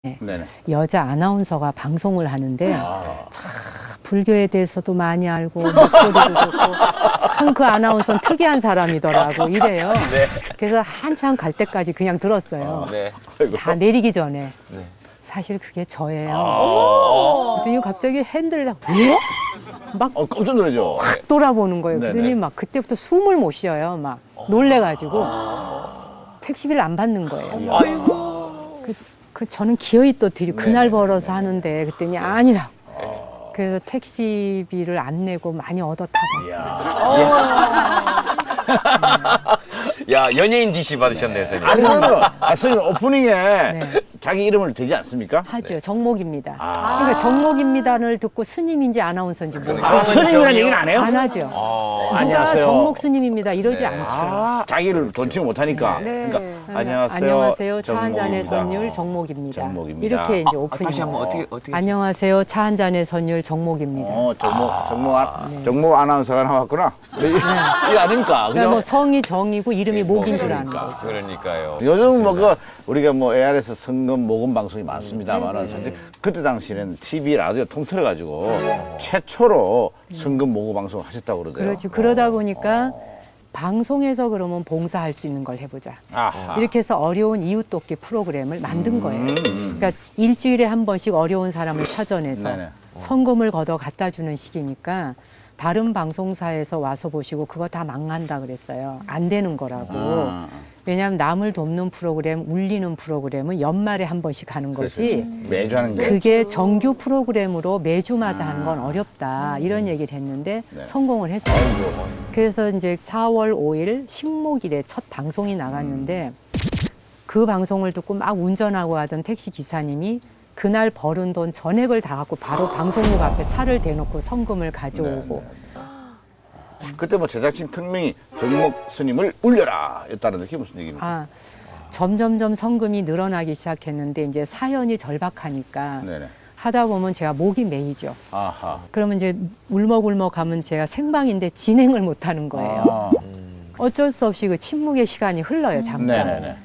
네네. 여자 아나운서가 방송을 하는데 참 불교에 대해서도 많이 알고 목소리도 좋고 참 그 아나운서는 특이한 사람이더라고 이래요. 네. 그래서 한참 갈 때까지 그냥 들었어요. 네. 다 내리기 전에. 네. 사실 그게 저예요. 그랬더니 갑자기 핸들을 딱 막 깜짝 놀라죠. 돌아보는 거예요. 네네. 그러더니 막 그때부터 숨을 못 쉬어요. 막 놀래가지고 택시비를 안 받는 거예요. 아이고. 저는 기어이 또 드리고 그날 네네네. 벌어서 하는데 그랬더니 아니라고. 그래서 택시비를 안 내고 많이 얻어 타봤어요. 야, 연예인 DC 받으셨네, 선생님. 아니, 그러면, 선생님, 오프닝에 네. 자기 이름을 대지 않습니까? 하죠. 정목입니다. 아. 그러니까 정목입니다를 듣고 스님인지 아나운서인지 모르겠어요. 스님이라는 얘기는 안 해요? 안 하죠. 누가 안녕하세요. 정목 스님입니다 이러지 네. 않죠. 자기를 존칭 못하니까. 네. 그러니까, 안녕하세요. 안녕하세요. 차 한 잔의 정목입니다. 선율 정목입니다. 정목입니다. 이렇게 이제 오프닝. 다시 한번 어떻게. 안녕하세요. 차 한 잔의 선율 정목입니다. 정목 아나운서가 나왔구나. 이거 아닙니까? 그러니까 그죠? 뭐 성이 정이고 이름이 목인 줄 아는 거죠. 그러니까요. 요즘 우리가 ARS 성금 모금 방송이 많습니다만은 사실 그때 당시에는 TV 라디오 통틀어가지고 최초로 성금 모금 방송을 하셨다고 그러대요. 그렇죠. 그러다 보니까 방송에서 그러면 봉사할 수 있는 걸 해보자. 아하. 이렇게 해서 어려운 이웃돕기 프로그램을 만든 거예요. 그러니까 일주일에 한 번씩 어려운 사람을 찾아내서 네네. 성금을 걷어 갖다 주는 식이니까 다른 방송사에서 와서 보시고 그거 다 망한다 그랬어요. 안 되는 거라고. 왜냐하면 남을 돕는 프로그램, 울리는 프로그램은 연말에 한 번씩 하는 거지. 매주 하는 게. 그게 정규 프로그램으로 매주마다 하는 건 어렵다. 이런 얘기를 했는데 네. 성공을 했어요. 그래서 이제 4월 5일 신목일에 첫 방송이 나갔는데 그 방송을 듣고 막 운전하고 하던 택시 기사님이 그날 벌은 돈 전액을 다 갖고 바로 방송국 앞에 차를 대놓고 성금을 가져오고 그때 제작진 특명이 정목 스님을 울려라 였다는 게 무슨 얘기입니까? 점점점 성금이 늘어나기 시작했는데 이제 사연이 절박하니까 네네. 하다 보면 제가 목이 메이죠. 아하. 그러면 이제 울먹울먹 하면 제가 생방인데 진행을 못 하는 거예요. 아. 어쩔 수 없이 그 침묵의 시간이 흘러요, 잠깐. 네네네.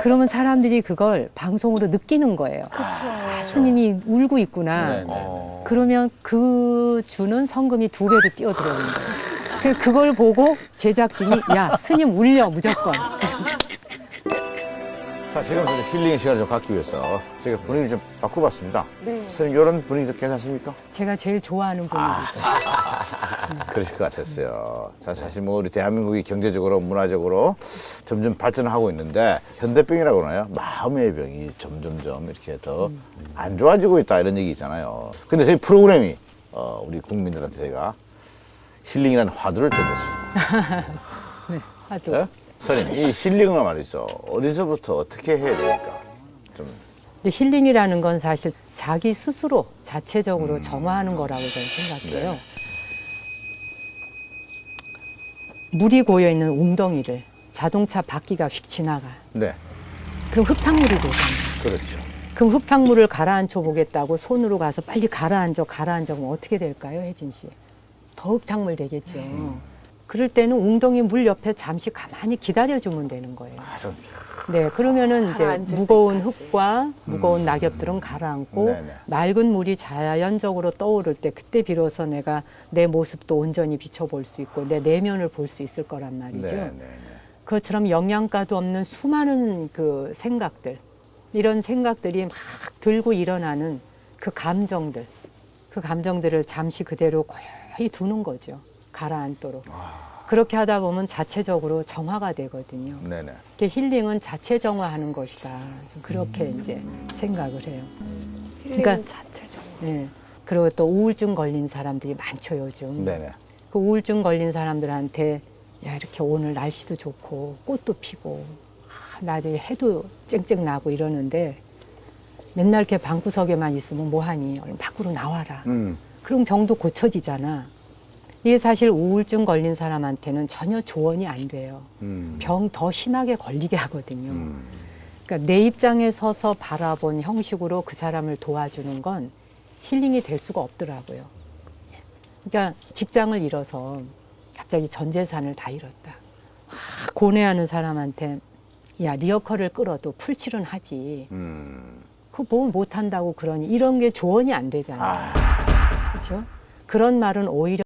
그러면 사람들이 그걸 방송으로 느끼는 거예요. 그렇죠. 스님이 울고 있구나. 네네. 그러면 그 주는 성금이 2배로 뛰어들어오는 거예요. 그걸 보고 제작진이 야, 스님 울려 무조건. 자, 지금 저희 힐링의 시간을 좀 갖기 위해서 제가 분위기를 좀 바꿔봤습니다. 네. 선생님, 이런 분위기도 괜찮습니까? 제가 제일 좋아하는 분이죠. 그러실 것 같았어요. 자, 사실 우리 대한민국이 경제적으로, 문화적으로 점점 발전하고 있는데 현대병이라고 그러나요? 마음의 병이 점점점 이렇게 더 안 좋아지고 있다 이런 얘기 있잖아요. 근데 저희 프로그램이 우리 국민들한테 제가 힐링이라는 화두를 던졌습니다. 하도. 네? 선생님, 이 힐링을 말이죠. 어디서부터 어떻게 해야 됩니까? 좀. 근데 힐링이라는 건 사실 자기 스스로 자체적으로 정화하는 거라고 저는 생각해요. 네. 물이 고여 있는 웅덩이를 자동차 바퀴가 휙 지나가. 네. 그럼 흙탕물이 되잖아요. 그렇죠. 그럼 흙탕물을 가라앉혀 보겠다고 손으로 가서 빨리 가라앉아 그러면 어떻게 될까요, 혜진 씨? 더 흙탕물 되겠죠. 그럴 때는 웅덩이 물 옆에 잠시 가만히 기다려주면 되는 거예요. 네, 그러면은 이제 가라앉을 무거운 때까지. 흙과 무거운 낙엽들은 가라앉고 네네. 맑은 물이 자연적으로 떠오를 때 그때 비로소 내가 내 모습도 온전히 비춰볼 수 있고 내 내면을 볼 수 있을 거란 말이죠. 네. 그것처럼 영양가도 없는 수많은 그 생각들, 이런 생각들이 막 들고 일어나는 그 감정들을 잠시 그대로 고요히 두는 거죠. 가라앉도록. 그렇게 하다 보면 자체적으로 정화가 되거든요. 네네. 이게 힐링은 자체 정화하는 것이다. 그렇게 이제 생각을 해요. 힐링은 그러니까- 자체죠. 네. 그리고 또 우울증 걸린 사람들이 많죠, 요즘. 네네. 그 우울증 걸린 사람들한테 야, 이렇게 오늘 날씨도 좋고 꽃도 피고 낮에 해도 쨍쨍 나고 이러는데 맨날 이렇게 방구석에만 있으면 뭐하니? 얼른 밖으로 나와라. 그럼 병도 고쳐지잖아. 이게 사실 우울증 걸린 사람한테는 전혀 조언이 안 돼요. 병 더 심하게 걸리게 하거든요. 그러니까 내 입장에 서서 바라본 형식으로 그 사람을 도와주는 건 힐링이 될 수가 없더라고요. 그러니까 직장을 잃어서 갑자기 전 재산을 다 잃었다. 고뇌하는 사람한테 야, 리어커를 끌어도 풀칠은 하지. 그거 보면 못한다고 그러니 이런 게 조언이 안 되잖아요. 그렇죠? 그런 말은 오히려